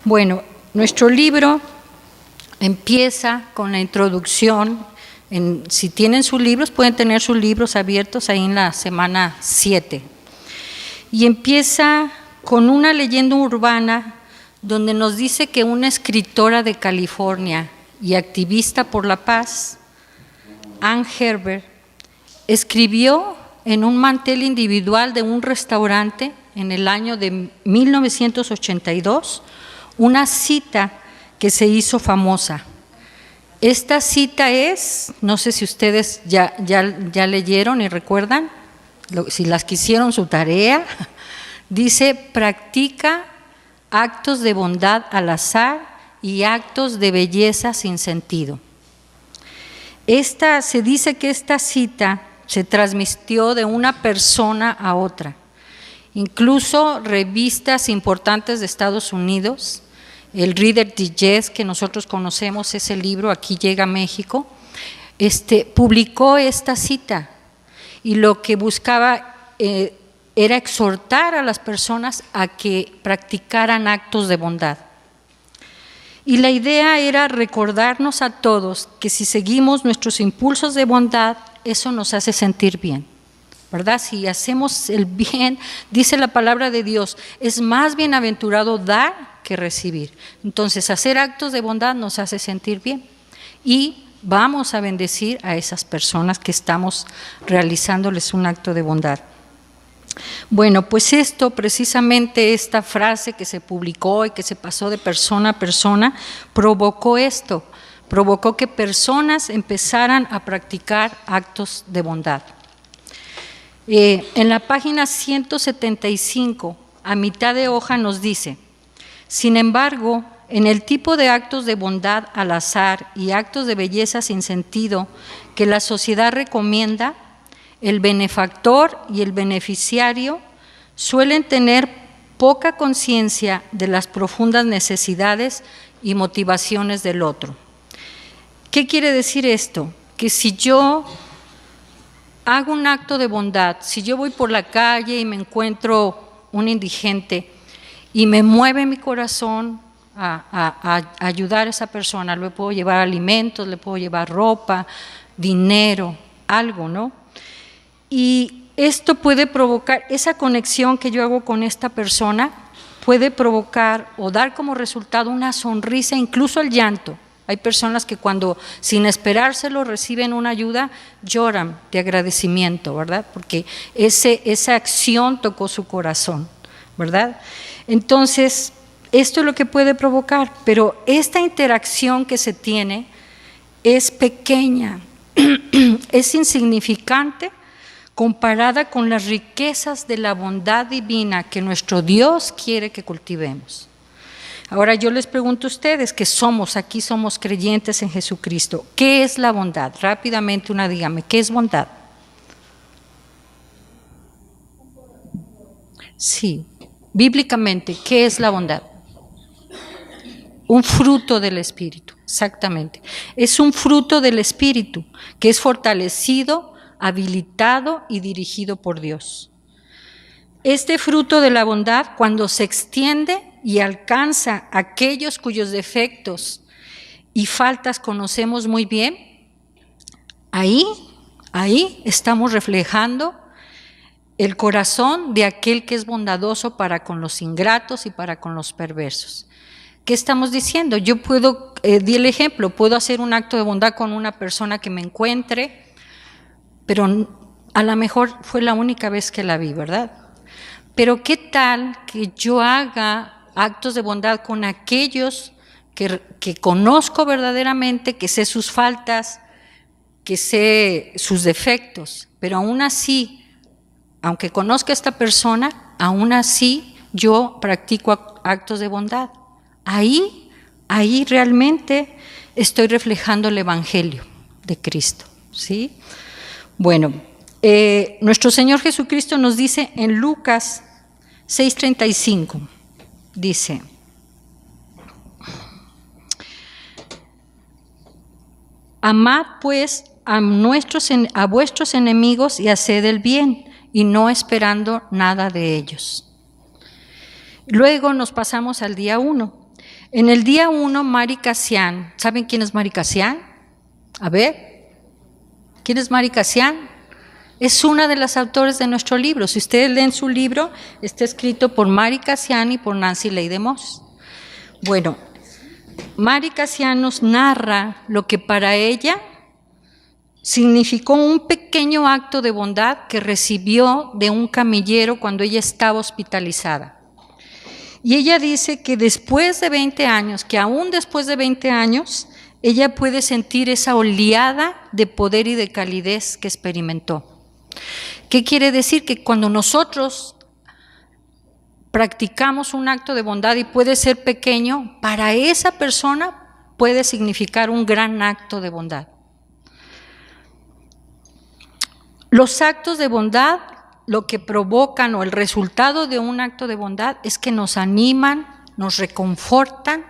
Bueno, nuestro libro empieza con la introducción. Si tienen sus libros, pueden tener sus libros abiertos ahí en la semana 7. Y empieza con una leyenda urbana donde nos dice que una escritora de California y activista por la paz, Ann Herbert, escribió en un mantel individual de un restaurante en el año de 1982 una cita que se hizo famosa. Esta cita es, no sé si ustedes ya leyeron y recuerdan, si las que hicieron su tarea, dice: practica actos de bondad al azar y actos de belleza sin sentido. Se dice que esta cita se transmitió de una persona a otra. Incluso revistas importantes de Estados Unidos, el Reader Digest, que nosotros conocemos ese libro, aquí llega a México, publicó esta cita, y lo que buscaba era exhortar a las personas a que practicaran actos de bondad. Y la idea era recordarnos a todos que si seguimos nuestros impulsos de bondad, eso nos hace sentir bien, ¿verdad? Si hacemos el bien, dice la palabra de Dios, es más bienaventurado dar que recibir. Entonces, hacer actos de bondad nos hace sentir bien y vamos a bendecir a esas personas que estamos realizándoles un acto de bondad. Bueno, pues precisamente esta frase que se publicó y que se pasó de persona a persona, provocó que personas empezaran a practicar actos de bondad. En la página 175, a mitad de hoja nos dice: sin embargo, en el tipo de actos de bondad al azar y actos de belleza sin sentido que la sociedad recomienda, el benefactor y el beneficiario suelen tener poca conciencia de las profundas necesidades y motivaciones del otro. ¿Qué quiere decir esto? Que si yo hago un acto de bondad, si yo voy por la calle y me encuentro un indigente y me mueve mi corazón a ayudar a esa persona, le puedo llevar alimentos, le puedo llevar ropa, dinero, algo, ¿no? Y esto puede provocar, esa conexión que yo hago con esta persona puede provocar o dar como resultado una sonrisa, incluso el llanto. Hay personas que cuando sin esperárselo reciben una ayuda, lloran de agradecimiento, ¿verdad? Porque esa acción tocó su corazón, ¿verdad? Entonces, esto es lo que puede provocar, pero esta interacción que se tiene es pequeña, es insignificante comparada con las riquezas de la bondad divina que nuestro Dios quiere que cultivemos. Ahora yo les pregunto a ustedes que aquí somos creyentes en Jesucristo, ¿qué es la bondad? Rápidamente dígame, ¿qué es bondad? Sí, bíblicamente, ¿qué es la bondad? Un fruto del Espíritu, exactamente. Es un fruto del Espíritu que es fortalecido, habilitado y dirigido por Dios. Este fruto de la bondad, cuando se extiende y alcanza a aquellos cuyos defectos y faltas conocemos muy bien, ahí estamos reflejando el corazón de aquel que es bondadoso para con los ingratos y para con los perversos. ¿Qué estamos diciendo? Yo di el ejemplo, puedo hacer un acto de bondad con una persona que me encuentre, pero a lo mejor fue la única vez que la vi, ¿verdad? Pero ¿qué tal que yo haga actos de bondad con aquellos que conozco verdaderamente, que sé sus faltas, que sé sus defectos, pero aún así, aunque conozca a esta persona, aún así yo practico actos de bondad? Ahí realmente estoy reflejando el Evangelio de Cristo, ¿sí? Bueno, nuestro Señor Jesucristo nos dice en Lucas 6:35, dice: amad pues a vuestros enemigos y haced el bien, y no esperando nada de ellos. Luego nos pasamos al día 1. En el día 1, Mary Kassian, ¿saben quién es Mary Kassian? A ver, ¿quién es Mary Kassian? Es una de las autores de nuestro libro. Si ustedes leen su libro, está escrito por Mary Kassian y por Nancy Leigh DeMoss. Bueno, Mary Kassian nos narra lo que para ella significó un pequeño acto de bondad que recibió de un camillero cuando ella estaba hospitalizada. Y ella dice que después de 20 años, que aún después de 20 años, ella puede sentir esa oleada de poder y de calidez que experimentó. ¿Qué quiere decir? Que cuando nosotros practicamos un acto de bondad y puede ser pequeño, para esa persona puede significar un gran acto de bondad. Los actos de bondad, lo que provocan o el resultado de un acto de bondad es que nos animan, nos reconfortan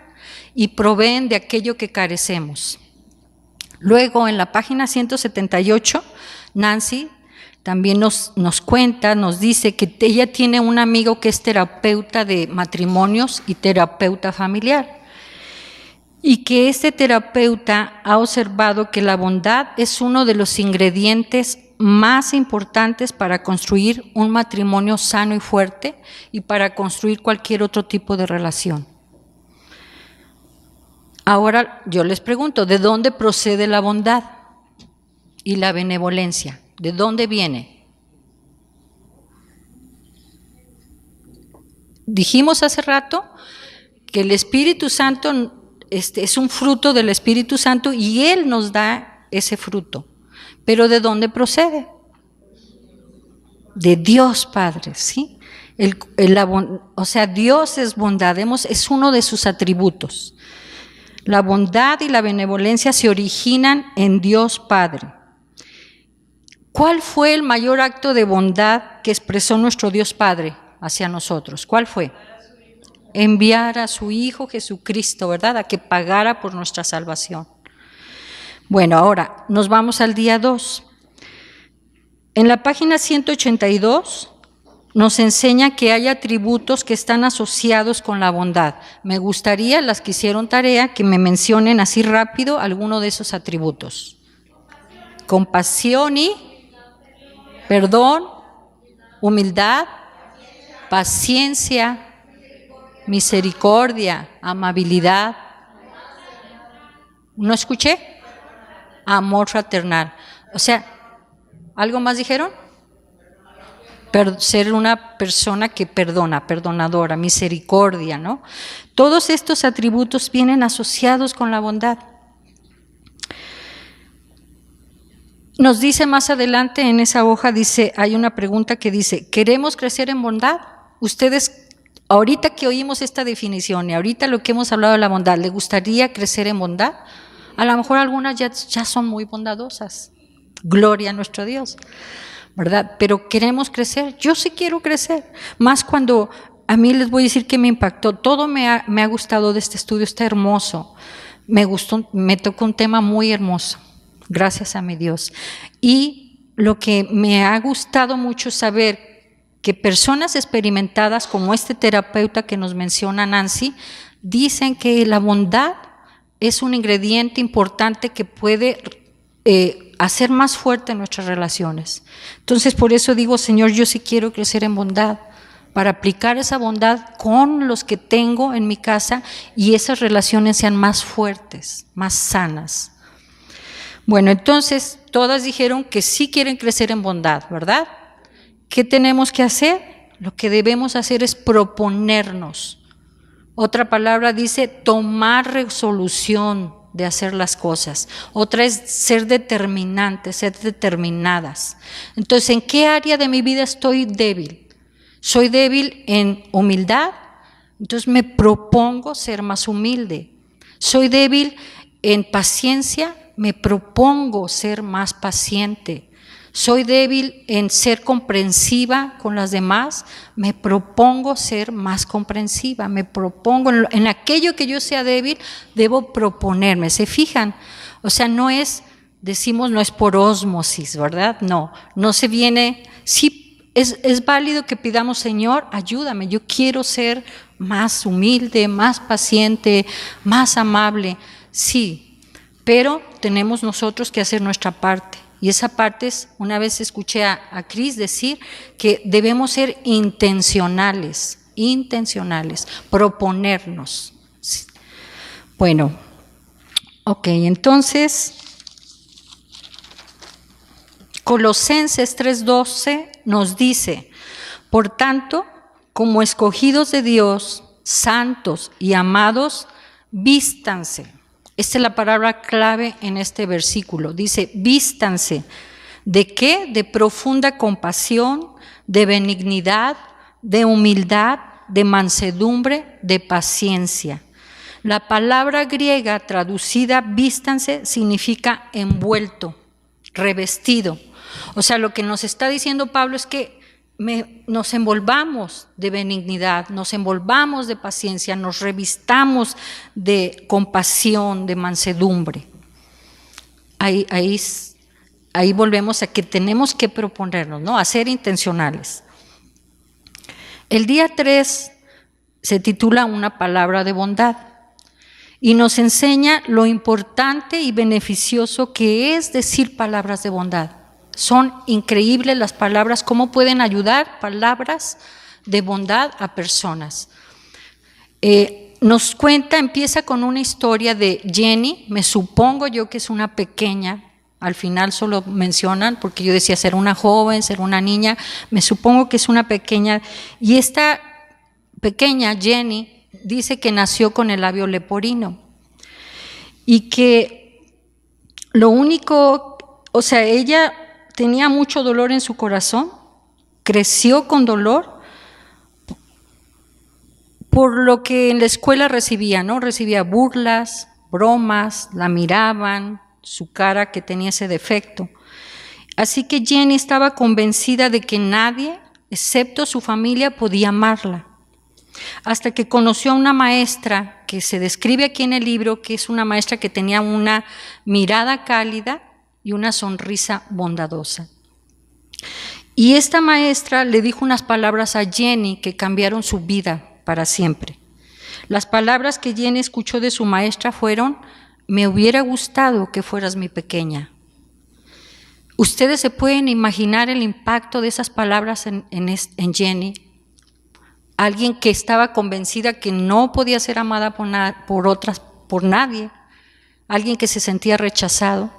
y proveen de aquello que carecemos. Luego, en la página 178, Nancy también nos cuenta, nos dice que ella tiene un amigo que es terapeuta de matrimonios y terapeuta familiar, y que este terapeuta ha observado que la bondad es uno de los ingredientes más importantes para construir un matrimonio sano y fuerte y para construir cualquier otro tipo de relación. Ahora yo les pregunto, ¿de dónde procede la bondad y la benevolencia? ¿De dónde viene? Dijimos hace rato que el Espíritu Santo es un fruto del Espíritu Santo y Él nos da ese fruto. ¿Pero de dónde procede? De Dios Padre, ¿sí? O sea, Dios es bondad, es uno de sus atributos. La bondad y la benevolencia se originan en Dios Padre. ¿Cuál fue el mayor acto de bondad que expresó nuestro Dios Padre hacia nosotros? ¿Cuál fue? Enviar a su Hijo Jesucristo, ¿verdad? A que pagara por nuestra salvación. Bueno, ahora nos vamos al día 2. En la página 182 nos enseña que hay atributos que están asociados con la bondad. Me gustaría, las que hicieron tarea, que me mencionen así rápido alguno de esos atributos. Compasión y perdón, humildad, paciencia, misericordia, amabilidad. ¿No escuché? Amor fraternal. O sea, ¿algo más dijeron? Ser una persona que perdona, perdonadora, misericordia, ¿no? Todos estos atributos vienen asociados con la bondad. Nos dice más adelante en esa hoja, dice, hay una pregunta que dice, ¿queremos crecer en bondad? Ustedes, ahorita que oímos esta definición y ahorita lo que hemos hablado de la bondad, ¿le gustaría crecer en bondad? A lo mejor algunas ya son muy bondadosas. Gloria a nuestro Dios, ¿verdad? Pero queremos crecer. Yo sí quiero crecer. Más cuando a mí les voy a decir que me impactó. Todo me ha gustado de este estudio, está hermoso. Me gustó, me tocó un tema muy hermoso. Gracias a mi Dios. Y lo que me ha gustado mucho saber que personas experimentadas como este terapeuta que nos menciona Nancy, dicen que la bondad es un ingrediente importante que puede hacer más fuerte nuestras relaciones. Entonces, por eso digo, Señor, yo sí quiero crecer en bondad, para aplicar esa bondad con los que tengo en mi casa y esas relaciones sean más fuertes, más sanas. Bueno, entonces, todas dijeron que sí quieren crecer en bondad, ¿verdad? ¿Qué tenemos que hacer? Lo que debemos hacer es proponernos. Otra palabra dice tomar resolución de hacer las cosas. Otra es ser determinantes, ser determinadas. Entonces, ¿en qué área de mi vida estoy débil? ¿Soy débil en humildad? Entonces me propongo ser más humilde. ¿Soy débil en paciencia? Me propongo ser más paciente. ¿Soy débil en ser comprensiva con las demás? Me propongo ser más comprensiva, me propongo, en aquello que yo sea débil, debo proponerme. ¿Se fijan? O sea, no es, decimos, no es por ósmosis, ¿verdad? No se viene, sí, es válido que pidamos, Señor, ayúdame, yo quiero ser más humilde, más paciente, más amable. Sí, pero tenemos nosotros que hacer nuestra parte. Y esa parte es, una vez escuché a Cris decir que debemos ser intencionales, proponernos. Bueno, ok, entonces Colosenses 3:12 nos dice: por tanto, como escogidos de Dios, santos y amados, vístanse. Esta es la palabra clave en este versículo. Dice, vístanse. ¿De qué? De profunda compasión, de benignidad, de humildad, de mansedumbre, de paciencia. La palabra griega traducida vístanse significa envuelto, revestido. O sea, lo que nos está diciendo Pablo es que nos envolvamos de benignidad, nos envolvamos de paciencia, nos revistamos de compasión, de mansedumbre. Ahí volvemos a que tenemos que proponernos, ¿no? A ser intencionales. El día 3 se titula Una palabra de bondad y nos enseña lo importante y beneficioso que es decir palabras de bondad. Son increíbles las palabras, cómo pueden ayudar palabras de bondad a personas. Nos cuenta, empieza con una historia de Jenny, me supongo yo que es una pequeña, al final solo mencionan, porque yo decía ser una joven, ser una niña, me supongo que es una pequeña, y esta pequeña Jenny dice que nació con el labio leporino, y que lo único, o sea, ella tenía mucho dolor en su corazón, creció con dolor por lo que en la escuela recibía, ¿no? Recibía burlas, bromas, la miraban, su cara que tenía ese defecto. Así que Jenny estaba convencida de que nadie, excepto su familia, podía amarla. Hasta que conoció a una maestra que se describe aquí en el libro, que es una maestra que tenía una mirada cálida y una sonrisa bondadosa. Y esta maestra le dijo unas palabras a Jenny que cambiaron su vida para siempre. Las palabras que Jenny escuchó de su maestra fueron: me hubiera gustado que fueras mi pequeña. Ustedes se pueden imaginar el impacto de esas palabras en Jenny. Alguien que estaba convencida que no podía ser amada por nadie. Alguien que se sentía rechazado.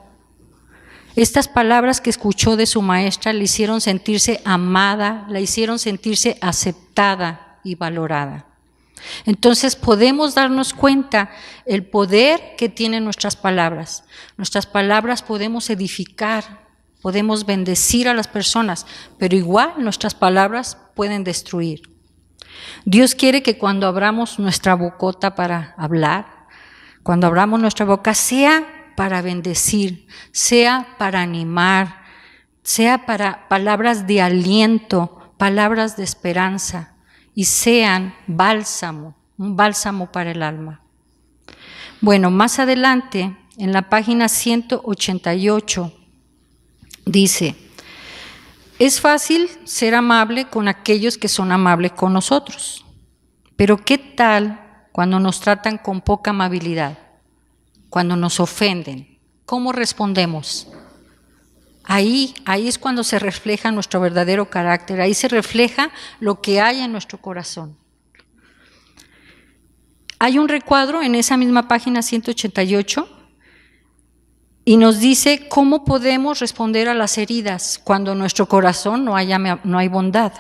Estas palabras que escuchó de su maestra le hicieron sentirse amada, la hicieron sentirse aceptada y valorada. Entonces podemos darnos cuenta el poder que tienen nuestras palabras. Nuestras palabras podemos edificar, podemos bendecir a las personas, pero igual nuestras palabras pueden destruir. Dios quiere que cuando abramos nuestra bocota para hablar, cuando abramos nuestra boca, sea para bendecir, sea para animar, sea para palabras de aliento, palabras de esperanza, y sean bálsamo, un bálsamo para el alma. Bueno, más adelante, en la página 188, dice: es fácil ser amable con aquellos que son amables con nosotros, pero ¿qué tal cuando nos tratan con poca amabilidad? Cuando nos ofenden, ¿cómo respondemos? Ahí es cuando se refleja nuestro verdadero carácter, ahí se refleja lo que hay en nuestro corazón. Hay un recuadro en esa misma página 188 y nos dice cómo podemos responder a las heridas cuando en nuestro corazón no hay bondad.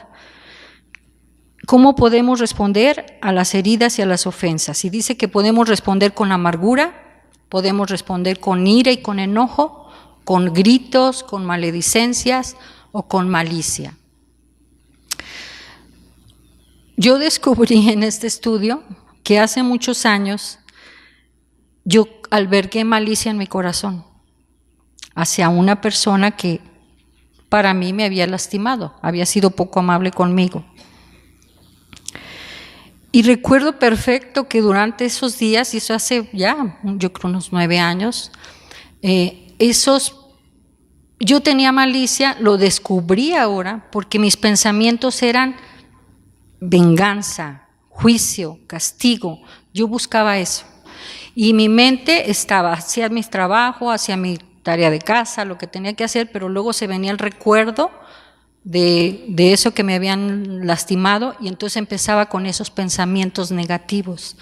¿Cómo podemos responder a las heridas y a las ofensas? Y dice que podemos responder con amargura, podemos responder con ira y con enojo, con gritos, con maledicencias o con malicia. Yo descubrí en este estudio que hace muchos años yo albergué malicia en mi corazón hacia una persona que para mí me había lastimado, había sido poco amable conmigo. Y recuerdo perfecto que durante esos días, y eso hace ya, yo creo unos 9 años, esos yo tenía malicia, lo descubrí ahora, porque mis pensamientos eran venganza, juicio, castigo. Yo buscaba eso. Y mi mente estaba hacia mi trabajo, hacia mi tarea de casa, lo que tenía que hacer, pero luego se venía el recuerdo de eso que me habían lastimado, y entonces empezaba con esos pensamientos negativos.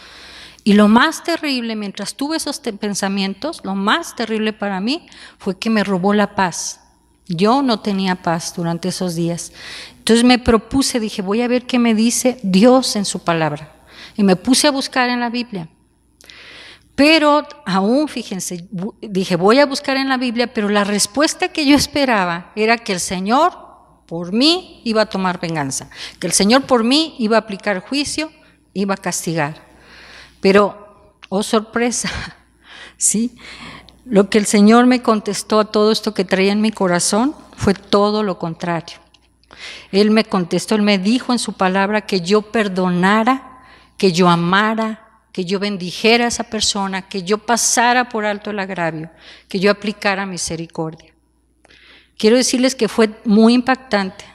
Y lo más terrible, mientras tuve esos pensamientos, lo más terrible para mí fue que me robó la paz. Yo no tenía paz durante esos días. Entonces me propuse, dije, voy a ver qué me dice Dios en su palabra. Y me puse a buscar en la Biblia. Pero aún, fíjense, dije, voy a buscar en la Biblia, pero la respuesta que yo esperaba era que el Señor por mí iba a tomar venganza, que el Señor por mí iba a aplicar juicio, iba a castigar. Pero, oh sorpresa, ¿sí? Lo que el Señor me contestó a todo esto que traía en mi corazón fue todo lo contrario. Él me contestó, Él me dijo en su palabra que yo perdonara, que yo amara, que yo bendijera a esa persona, que yo pasara por alto el agravio, que yo aplicara misericordia. Quiero decirles que fue muy impactante.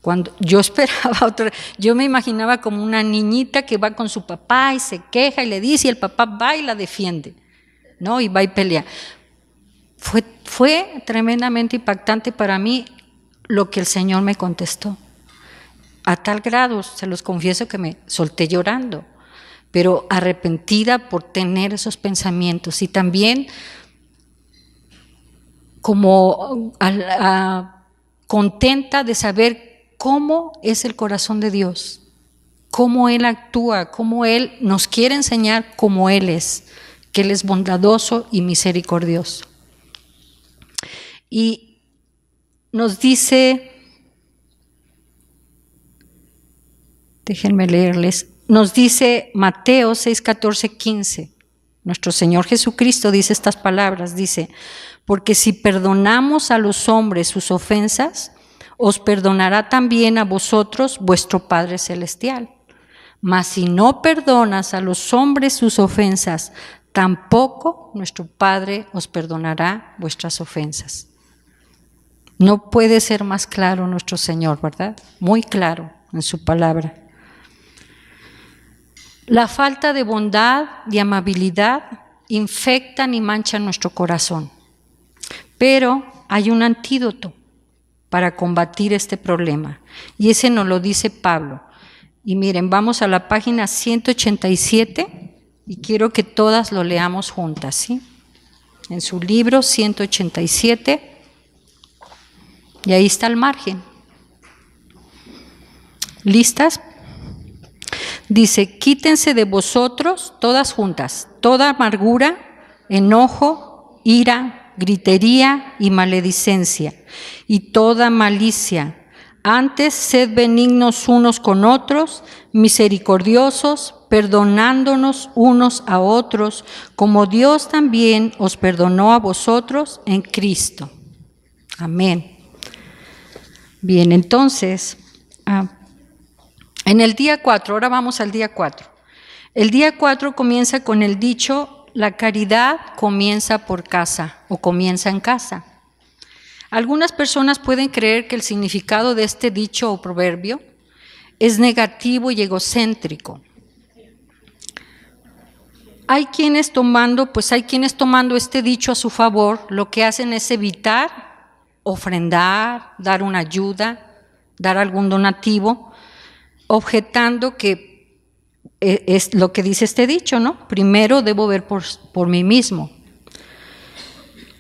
Cuando yo esperaba otra, yo me imaginaba como una niñita que va con su papá y se queja y le dice, y el papá va y la defiende, ¿no? Y va y pelea. Fue tremendamente impactante para mí lo que el Señor me contestó. A tal grado, se los confieso, que me solté llorando, pero arrepentida por tener esos pensamientos, y también como contenta de saber cómo es el corazón de Dios, cómo Él actúa, cómo Él nos quiere enseñar cómo Él es, que Él es bondadoso y misericordioso. Y nos dice, déjenme leerles, nos dice Mateo 6, 14, 15, nuestro Señor Jesucristo dice estas palabras, dice, porque si perdonamos a los hombres sus ofensas, os perdonará también a vosotros vuestro Padre Celestial. Mas si no perdonas a los hombres sus ofensas, tampoco nuestro Padre os perdonará vuestras ofensas. No puede ser más claro nuestro Señor, ¿verdad? Muy claro en su palabra. La falta de bondad y amabilidad infectan y manchan nuestro corazón. Pero hay un antídoto para combatir este problema, y ese nos lo dice Pablo. Y miren, vamos a la página 187 y quiero que todas lo leamos juntas, ¿sí? En su libro 187, y ahí está el margen. ¿Listas? Dice, quítense de vosotros, todas juntas, toda amargura, enojo, ira, gritería y maledicencia, y toda malicia. Antes sed benignos unos con otros, misericordiosos, perdonándonos unos a otros, como Dios también os perdonó a vosotros en Cristo. Amén. Bien, entonces, en el día 4, ahora vamos al día 4. El día 4 comienza con el dicho, la caridad comienza por casa o comienza en casa. Algunas personas pueden creer que el significado de este dicho o proverbio es negativo y egocéntrico. Hay quienes tomando este dicho a su favor, lo que hacen es evitar ofrendar, dar una ayuda, dar algún donativo, objetando que es lo que dice este dicho, ¿no? Primero debo ver por mí mismo.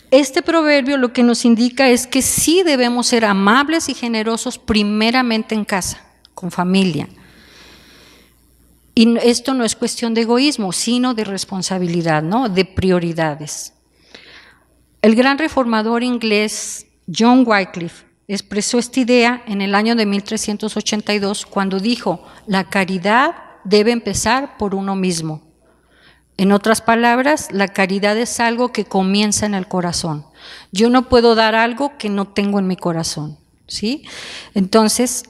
Este proverbio lo que nos indica es que sí debemos ser amables y generosos primeramente en casa, con familia. Y esto no es cuestión de egoísmo, sino de responsabilidad, ¿no? De prioridades. El gran reformador inglés John Wycliffe expresó esta idea en el año de 1382 cuando dijo, la caridad debe empezar por uno mismo. En otras palabras, la caridad es algo que comienza en el corazón. Yo no puedo dar algo que no tengo en mi corazón, ¿sí? Entonces,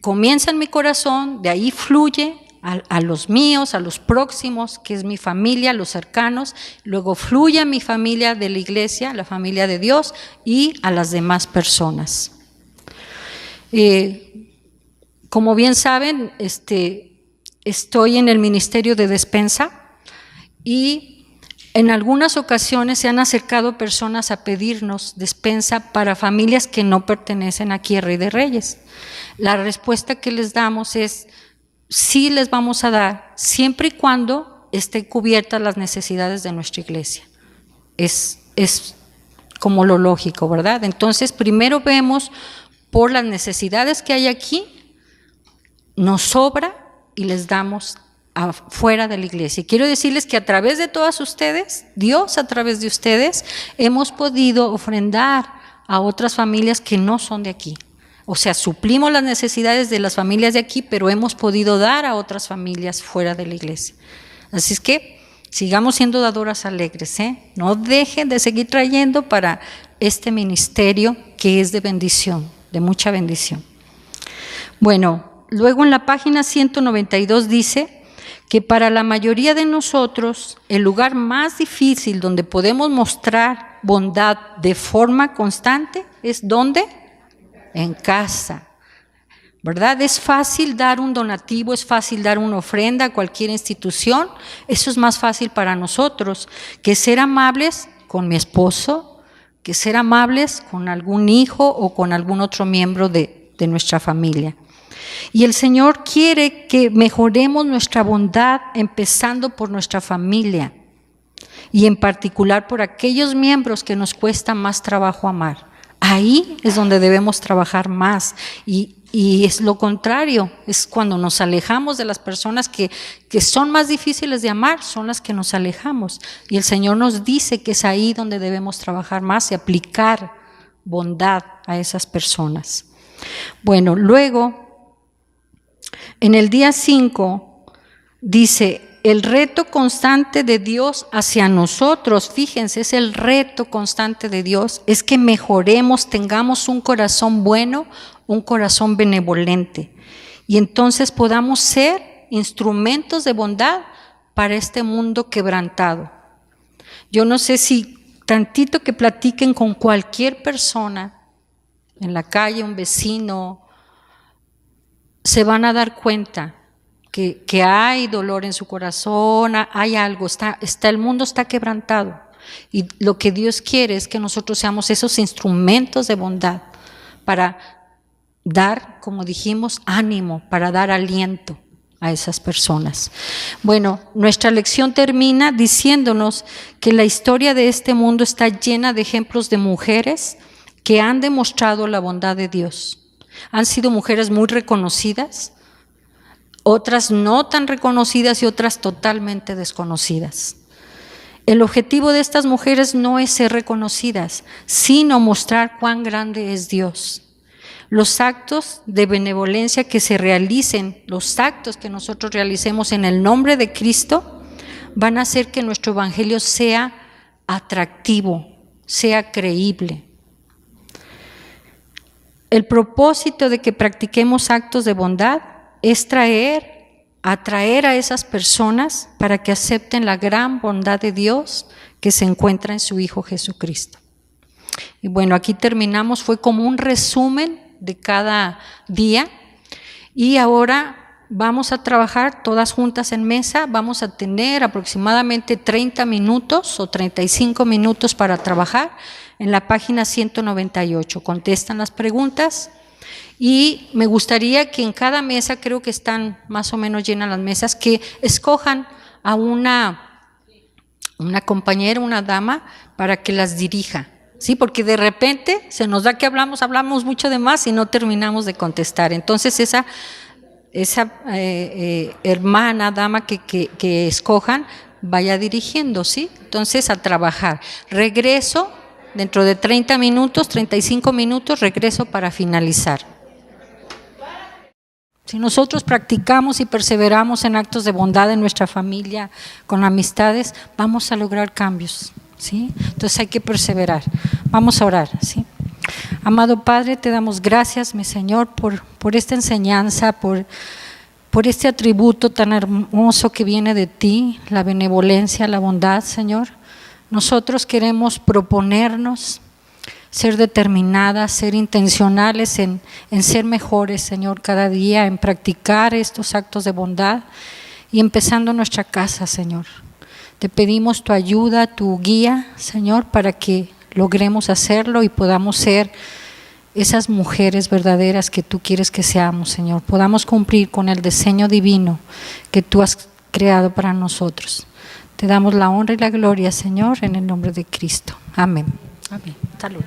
comienza en mi corazón, de ahí fluye a los míos, a los próximos, que es mi familia, los cercanos, luego fluye a mi familia de la iglesia, la familia de Dios, y a las demás personas. Como bien saben, estoy en el ministerio de despensa y en algunas ocasiones se han acercado personas a pedirnos despensa para familias que no pertenecen aquí a Rey de Reyes. La respuesta que les damos es: sí les vamos a dar, siempre y cuando estén cubiertas las necesidades de nuestra iglesia. Es como lo lógico, ¿verdad? Entonces, primero vemos por las necesidades que hay aquí, nos sobra y les damos afuera de la iglesia. Y quiero decirles que a través de todas ustedes, Dios a través de ustedes, hemos podido ofrendar a otras familias que no son de aquí. O sea, suplimos las necesidades de las familias de aquí, pero hemos podido dar a otras familias fuera de la iglesia. Así es que sigamos siendo dadoras alegres, ¿eh? No dejen de seguir trayendo para este ministerio que es de bendición, de mucha bendición. Bueno, luego en la página 192 dice que para la mayoría de nosotros el lugar más difícil donde podemos mostrar bondad de forma constante es ¿dónde? En casa, ¿verdad? Es fácil dar un donativo, es fácil dar una ofrenda a cualquier institución. Eso es más fácil para nosotros que ser amables con mi esposo, que ser amables con algún hijo o con algún otro miembro de nuestra familia. Y el Señor quiere que mejoremos nuestra bondad empezando por nuestra familia y en particular por aquellos miembros que nos cuesta más trabajo amar. Ahí es donde debemos trabajar más y es lo contrario, es cuando nos alejamos de las personas que son más difíciles de amar, son las que nos alejamos. Y el Señor nos dice que es ahí donde debemos trabajar más y aplicar bondad a esas personas. Bueno, luego en el día 5 dice: el reto constante de Dios hacia nosotros, fíjense, es el reto constante de Dios, es que mejoremos, tengamos un corazón bueno, un corazón benevolente, y entonces podamos ser instrumentos de bondad para este mundo quebrantado. Yo no sé si tantito que platiquen con cualquier persona en la calle, un vecino, se van a dar cuenta que hay dolor en su corazón, hay algo, el mundo está quebrantado. Y lo que Dios quiere es que nosotros seamos esos instrumentos de bondad para dar, como dijimos, ánimo, para dar aliento a esas personas. Bueno, nuestra lección termina diciéndonos que la historia de este mundo está llena de ejemplos de mujeres que han demostrado la bondad de Dios. Han sido mujeres muy reconocidas, otras no tan reconocidas y otras totalmente desconocidas. El objetivo de estas mujeres no es ser reconocidas, sino mostrar cuán grande es Dios. Los actos de benevolencia que se realicen, los actos que nosotros realicemos en el nombre de Cristo, van a hacer que nuestro evangelio sea atractivo, sea creíble. El propósito de que practiquemos actos de bondad es atraer a esas personas para que acepten la gran bondad de Dios que se encuentra en su Hijo Jesucristo. Y bueno, aquí terminamos, fue como un resumen de cada día y ahora vamos a trabajar todas juntas en mesa, vamos a tener aproximadamente 30 minutos o 35 minutos para trabajar en la página 198, contestan las preguntas. Y me gustaría que en cada mesa, creo que están más o menos llenas las mesas, que escojan a una compañera, una dama, para que las dirija, ¿sí? Porque de repente se nos da que hablamos mucho de más y no terminamos de contestar. Entonces esa hermana, dama que escojan, vaya dirigiendo, ¿sí? Entonces a trabajar. Regreso dentro de 30 minutos, 35 minutos, regreso para finalizar. Si nosotros practicamos y perseveramos en actos de bondad en nuestra familia, con amistades, vamos a lograr cambios, ¿sí? Entonces hay que perseverar. Vamos a orar, ¿sí? Amado Padre, te damos gracias, mi Señor, por esta enseñanza, por por este atributo tan hermoso que viene de ti, la benevolencia, la bondad, Señor. Nosotros queremos proponernos ser determinadas, ser intencionales en ser mejores, Señor, cada día, en practicar estos actos de bondad y empezando nuestra casa, Señor. Te pedimos tu ayuda, tu guía, Señor, para que logremos hacerlo y podamos ser esas mujeres verdaderas que tú quieres que seamos, Señor. Podamos cumplir con el diseño divino que tú has creado para nosotros. Te damos la honra y la gloria, Señor, en el nombre de Cristo. Amén. Amén. Salud.